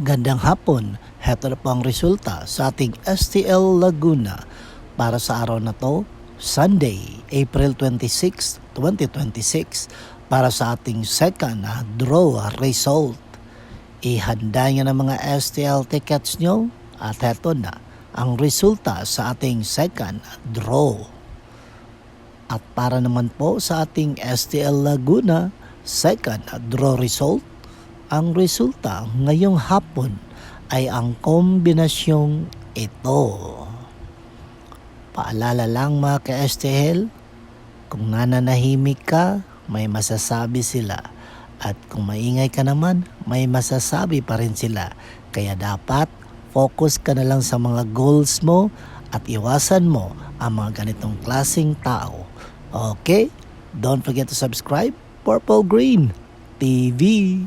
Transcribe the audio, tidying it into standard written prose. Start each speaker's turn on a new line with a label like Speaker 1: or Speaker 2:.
Speaker 1: Gandang hapon, heto na po ang resulta sa ating STL Laguna para sa araw na to, Sunday, April 26, 2026 para sa ating second draw result. Ihanda nyo na mga STL tickets nyo at heto na ang resulta sa ating second draw. At para naman po sa ating STL Laguna second draw result, ang resulta ngayong hapon ay ang kombinasyong ito. Paalala lang mga ka-STL, kung nananahimik ka, may masasabi sila. At kung maingay ka naman, may masasabi pa rin sila. Kaya dapat focus ka na lang sa mga goals mo at iwasan mo ang mga ganitong klaseng tao. Okay? Don't forget to subscribe, Purple Green TV.